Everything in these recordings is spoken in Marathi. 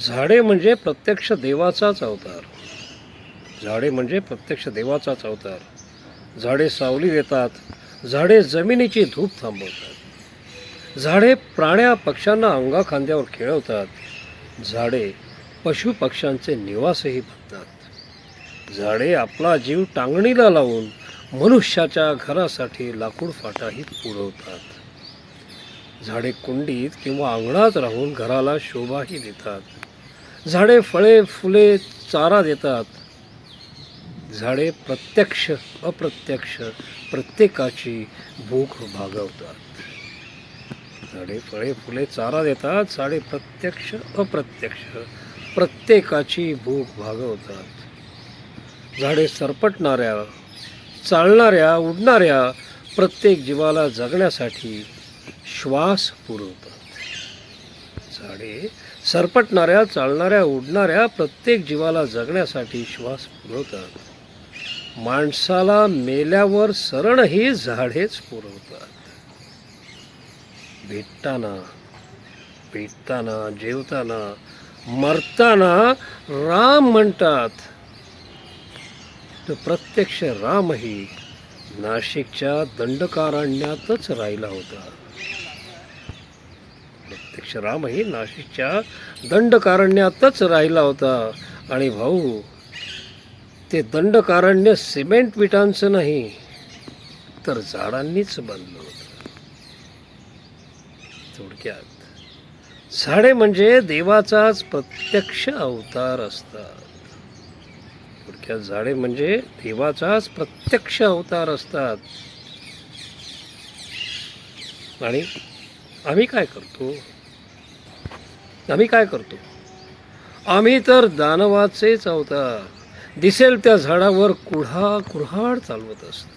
झाडे म्हणजे प्रत्यक्ष देवाचाच अवतार. झाडे म्हणजे प्रत्यक्ष देवाचाच अवतार. झाडे सावली देतात. झाडे जमिनीची धूप थांबवतात. झाडे प्राण्या पक्ष्यांना अंगाखांद्यावर खेळवतात. झाडे पशुपक्ष्यांचे निवासही बनतात. झाडे आपला जीव टांगणीला लावून मनुष्याच्या घरासाठी लाकूड फाटाही पुरवतात. झाडे कुंडीत किंवा अंगणात राहून घराला शोभाही देतात. झाडे फळे फुले चारा देतात. झाडे प्रत्यक्ष अप्रत्यक्ष प्रत्येकाची भूक भागवतात. झाडे फळे फुले चारा देतात. झाडे प्रत्यक्ष अप्रत्यक्ष प्रत्येकाची भूक भागवतात. झाडे सरपटणाऱ्या चालणाऱ्या उडणाऱ्या प्रत्येक जीवाला जगण्यासाठी श्वास पुरवतात. झाडे सरपटणाऱ्या चालणाऱ्या उडणाऱ्या प्रत्येक जीवाला जगण्यासाठी श्वास पुरवतात. माणसाला मेल्यावर शरणही झाडेच पुरवतात. भेटताना जेवताना मरताना राम म्हणतात. तर प्रत्यक्ष रामही नाशिकच्या दंडकारण्यातच राहिला होता. प्रत्यक्ष रामही नाशिकच्या दंडकारण्यातच राहिला होता. आणि भाऊ, ते दंडकारण्य सिमेंट विटांचं नाही तर झाडांनीच बांधलं होतं. थोडक्यात झाडे म्हणजे देवाचाच प्रत्यक्ष अवतार असतात. थोडक्यात झाडे म्हणजे देवाचाच प्रत्यक्ष अवतार असतात. आणि आम्ही काय करतो? आम्ही तर दानवाचेच अवतार. दिसेल त्या झाडावर कुऱ्हाड चालवत असतो.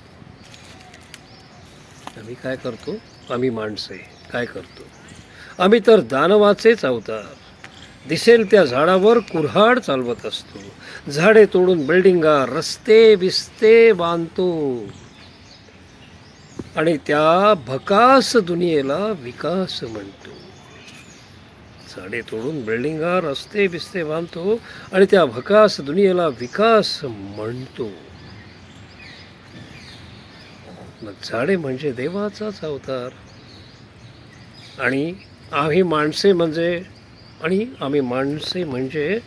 आम्ही काय करतो? आम्ही माणसे काय करतो? आम्ही तर दानवाचेच अवतार. दिसेल त्या झाडावर कुऱ्हाड चालवत असतो. झाडे तोडून बिल्डिंगा रस्ते बिस्ते बांधतो आणि त्या भकास दुनियेला विकास म्हणतो. झाडे तोडून बिल्डिंगा रस्ते बिस्ते बांधतो आणि त्या भकास दुनियेला विकास म्हणतो. मग झाडे म्हणजे देवाचाच अवतार. आणि आम्ही माणसे म्हणजे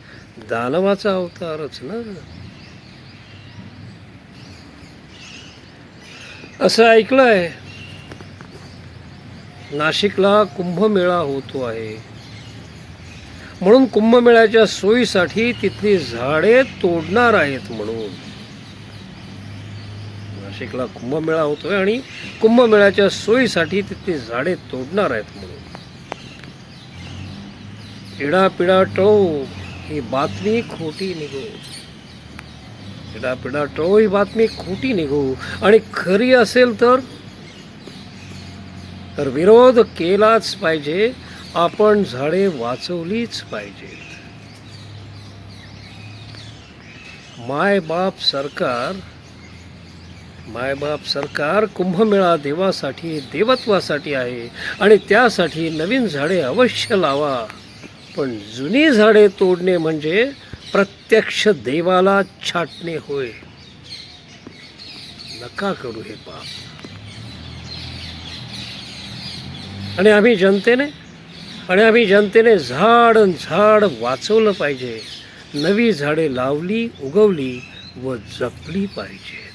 दानवाचा अवतारच ना. असं ऐकलंय, नाशिकला कुंभमेळा होतो आहे म्हणून कुंभमेळ्याच्या सोयीसाठी तिथली झाडे तोडणार आहेत म्हणून. नाशिकला कुंभमेळा होतोय आणि कुंभमेळ्याच्या सोयीसाठी तिथली झाडे तोडणार आहेत म्हणून. इडापिडा टळो ही बातमी खोटी निघो. इडापिडा टळो ही बातमी खोटी निघो आणि खरी असेल तर विरोध केलाच पाहिजे. आपण झाडे वाचवलीच पाहिजेत. मायबाप सरकार कुंभमेळा देवासाठी देवत्वासाठी आहे आणि त्यासाठी नवीन झाडे अवश्य लावा. पण जुनी झाडे तोडणे म्हणजे प्रत्यक्ष देवाला छाटणे होय. नका करू हे पाप. आणि आम्ही जनतेने झाड वाचवलं पाहिजे. नवी झाडे लावली, उगवली व जपली पाहिजे.